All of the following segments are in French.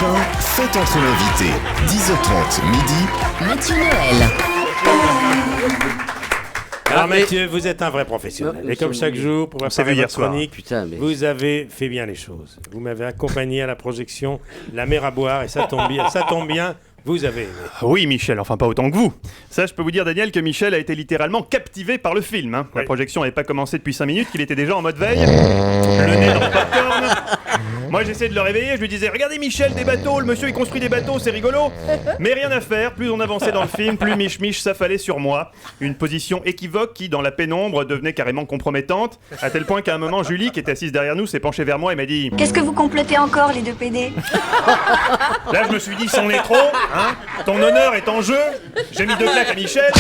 Europe 1, faites entre l'invité. 10h30, midi. Mathieu Noël. Alors Mathieu, vous êtes un vrai professionnel. Et comme chaque jour, pour préparer votre chronique, vous avez fait bien les choses. Vous m'avez accompagné à la projection La mer à boire, et ça tombe bien, vous avez aimé. Oui, Michel, enfin pas autant que vous. Ça, je peux vous dire, Daniel, que Michel a été littéralement captivé par le film. La projection n'avait pas commencé depuis 5 minutes, qu'il était déjà en mode veille. Le nez dans le popcorn. Moi, j'essayais de le réveiller, je lui disais « Regardez Michel, des bateaux, le monsieur il construit des bateaux, c'est rigolo !» Mais rien à faire, plus on avançait dans le film, plus Mich s'affalait sur moi. Une position équivoque qui, dans la pénombre, devenait carrément compromettante, à tel point qu'à un moment, Julie, qui était assise derrière nous, s'est penchée vers moi et m'a dit « Qu'est-ce que vous complotez encore, les deux PD ?» Là, je me suis dit « C'en est trop, hein. Ton honneur est en jeu !» J'ai mis 2 claques à Michel.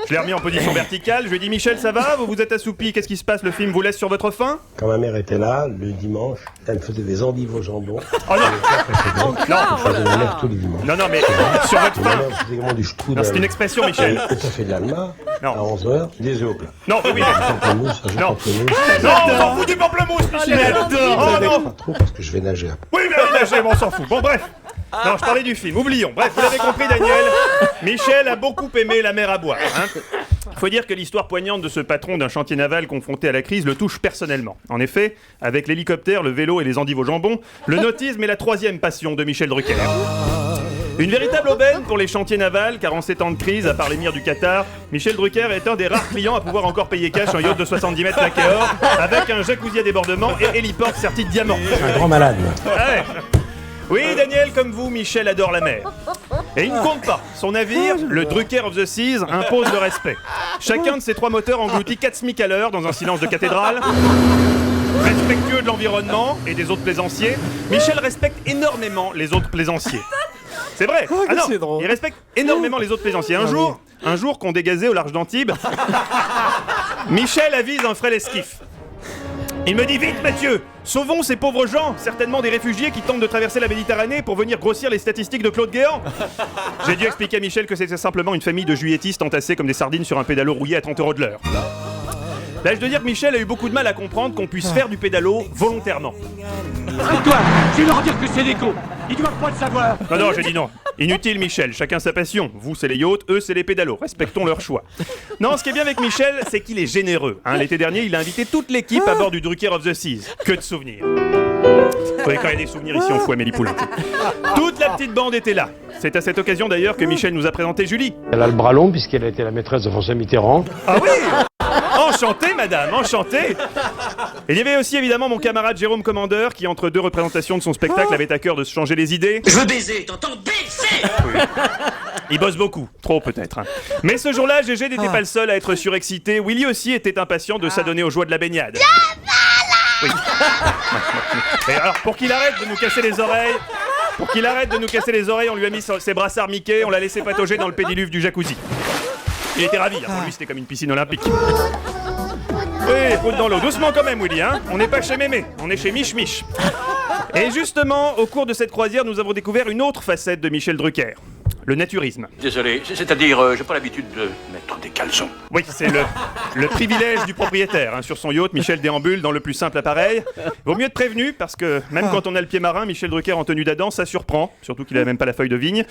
Je l'ai remis en position verticale, je lui ai dit « Michel, ça va? Vous vous êtes assoupi, qu'est-ce qui se passe? Le film vous laisse sur votre faim ?» Quand ma mère était là, le dimanche, elle me faisait des endives au jambon. Oh non! Je faisais ma mère tous les dimanches. Non, mais sur votre faim. C'était vraiment du strudel. C'est une expression, Michel. Et ça fait de l'alma, à 11h, des œufs au plat. Non, oui, Pamplemousse, ça joue non. pamplemousse. Non, on s'en fout du pamplemousse, Michel. Oh non. Pas trop parce que je vais nager après. Oui, mais allez nager, mais on s'en fout. Bon, bref. Non, je parlais du film, oublions. Bref, vous l'avez compris, Daniel. Michel a beaucoup aimé La mer à boire. Faut dire que l'histoire poignante de ce patron d'un chantier naval confronté à la crise le touche personnellement. En effet, avec l'hélicoptère, le vélo et les endives au jambon, le nautisme est la 3e passion de Michel Drucker. Une véritable aubaine pour les chantiers navals, car en ces temps de crise, à part l'émir du Qatar, Michel Drucker est un des rares clients à pouvoir encore payer cash un yacht de 70 mètres plaqué or, avec un jacuzzi à débordement et héliport serti de diamants. Un grand malade, moi. Ouais. Oui, Daniel, comme vous, Michel adore la mer. Et il ne compte pas. Son navire, le Drucker of the Seas, impose le respect. Chacun de ces 3 moteurs engloutit 4 SMIC à l'heure dans un silence de cathédrale. Respectueux de l'environnement et des autres plaisanciers, Michel respecte énormément les autres plaisanciers. C'est vrai. Ah non, il respecte énormément les autres plaisanciers. Un jour qu'on dégazait au large d'Antibes, Michel avise un frêle esquif. Il me dit « Vite, Mathieu, sauvons ces pauvres gens, certainement des réfugiés qui tentent de traverser la Méditerranée pour venir grossir les statistiques de Claude Guéant. » J'ai dû expliquer à Michel que c'était simplement une famille de juilletistes entassés comme des sardines sur un pédalo rouillé à 30 € de l'heure. Là, je dois dire que Michel a eu beaucoup de mal à comprendre qu'on puisse faire du pédalo volontairement. Toi, je vais leur dire que c'est l'écho. Ils doivent pas le savoir. Non, j'ai dit non. Inutile, Michel. Chacun sa passion. Vous, c'est les yachts, eux, c'est les pédalos. Respectons leur choix. Non, ce qui est bien avec Michel, c'est qu'il est généreux. L'été dernier, il a invité toute l'équipe à bord du Drucker of the Seas. Que de souvenirs. Vous avez quand même des souvenirs ici en fou, Amélie Poulain. Toute la petite bande était là. C'est à cette occasion d'ailleurs que Michel nous a présenté Julie. Elle a le bras long puisqu'elle a été la maîtresse de François Mitterrand. Ah oui! Enchanté, madame, enchanté. Et il y avait aussi évidemment mon camarade Jérôme Commandeur qui, entre 2 représentations de son spectacle, avait à cœur de se changer les idées. Je veux baiser, t'entends? Baiser! Oui. Il bosse beaucoup, trop peut-être. Mais ce jour-là, Gégé n'était pas le seul à être surexcité. Willy aussi était impatient de s'adonner aux joies de la baignade. Oui. Et alors, pour qu'il arrête de nous casser les oreilles, on lui a mis ses brassards Mickey, on l'a laissé patauger dans le pédiluve du jacuzzi. Il était ravi, pour lui c'était comme une piscine olympique. Oui, roule dans l'eau, doucement quand même Willy, on n'est pas chez Mémé, on est chez Mich. Et justement, au cours de cette croisière, nous avons découvert une autre facette de Michel Drucker. Le naturisme. Désolé, c'est-à-dire, j'ai pas l'habitude de mettre des caleçons. Oui, c'est le privilège du propriétaire. Sur son yacht, Michel déambule dans le plus simple appareil. Vaut mieux être prévenu, parce que même quand on a le pied marin, Michel Drucker en tenue d'Adam, ça surprend. Surtout qu'il a même pas la feuille de vigne.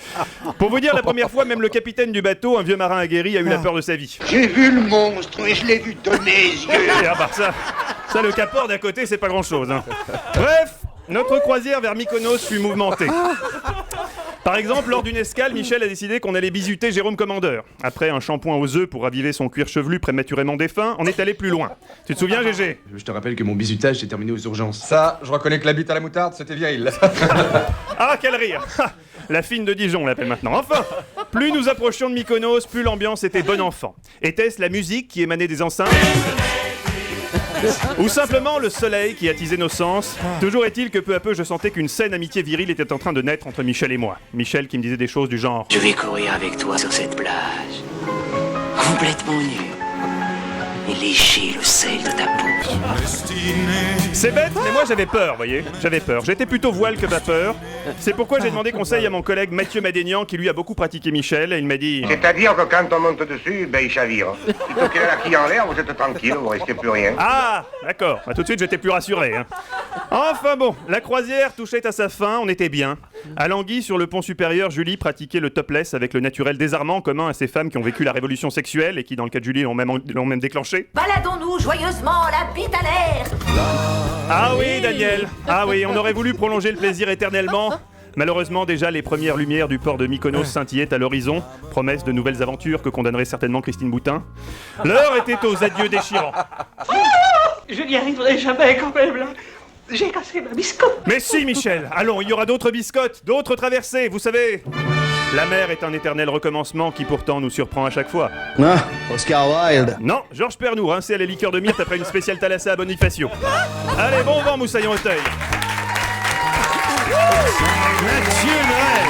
Pour vous dire, la première fois, même le capitaine du bateau, un vieux marin aguerri, a eu la peur de sa vie. J'ai vu le monstre et je l'ai vu de mes yeux. Et à part ça, le caport d'à côté, c'est pas grand-chose. Bref, notre croisière vers Mykonos fut mouvementée. Par exemple, lors d'une escale, Michel a décidé qu'on allait bisuter Jérôme Commandeur. Après un shampoing aux œufs pour raviver son cuir chevelu prématurément défunt, on est allé plus loin. Tu te souviens, Gégé? Je te rappelle que mon bisutage s'est terminé aux urgences. Ça, je reconnais que la bite à la moutarde, c'était vieille. Ah, quel rire! La fine de Dijon, on l'appelle maintenant. Enfin, plus nous approchions de Mykonos, plus l'ambiance était bon enfant. Était-ce la musique qui émanait des enceintes? Ou simplement le soleil qui attisait nos sens? Toujours est-il que peu à peu je sentais qu'une saine amitié virile était en train de naître entre Michel et moi. Michel qui me disait des choses du genre: je vais courir avec toi sur cette plage, complètement nu. et lécher le sel de ta peau. C'est bête, mais moi j'avais peur, voyez. J'avais peur. J'étais plutôt voile que vapeur. C'est pourquoi j'ai demandé conseil à mon collègue Mathieu Madénian, qui lui a beaucoup pratiqué Michel, et il m'a dit... C'est-à-dire que quand on monte dessus, ben il chavire. Plutôt qu'il a la quille en l'air, vous êtes tranquille, vous risquez plus rien. Ah, d'accord. Tout de suite, j'étais plus rassuré. Hein. Enfin bon, la croisière touchait à sa fin, on était bien. À Languille, sur le pont supérieur, Julie pratiquait le topless avec le naturel désarmant commun à ces femmes qui ont vécu la révolution sexuelle et qui, dans le cas de Julie, l'ont même déclenché. Baladons-nous joyeusement la bite à l'air. Ah oui, Daniel. Ah oui, on aurait voulu prolonger le plaisir éternellement. Malheureusement, déjà, les premières lumières du port de Mykonos scintillaient à l'horizon, promesse de nouvelles aventures que condamnerait certainement Christine Boutin. L'heure était aux adieux déchirants. Je n'y arriverai jamais quand même là. J'ai cassé ma biscotte. Mais si, Michel. Allons, il y aura d'autres biscottes, d'autres traversées, vous savez. La mer est un éternel recommencement qui pourtant nous surprend à chaque fois. Ah, Oscar Wilde. Non, Georges Pernou, rincé à la liqueur de myrte après une spéciale thalassée à Bonifacio. Allez, bon vent, Moussaillon Auteuil. Mathieu Noël.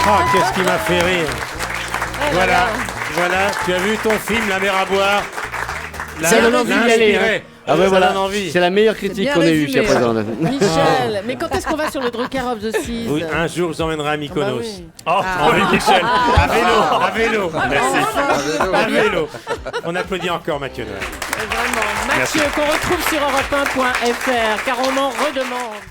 Oh, qu'est-ce qui m'a fait rire. Voilà, tu as vu ton film La mer à boire. Ça donne envie d'y aller. Hein. Ah ouais, voilà, c'est la meilleure critique qu'on ait eue jusqu'à présent. Michel, mais quand est-ce qu'on va sur le Drucker of the Seas? Oui, un jour, je vous emmènerai à Mykonos. Oui, Michel. À vélo. Merci. À vélo. On applaudit encore Mathieu Noël. Vraiment. Mathieu, qu'on retrouve sur europe1.fr, car on en redemande.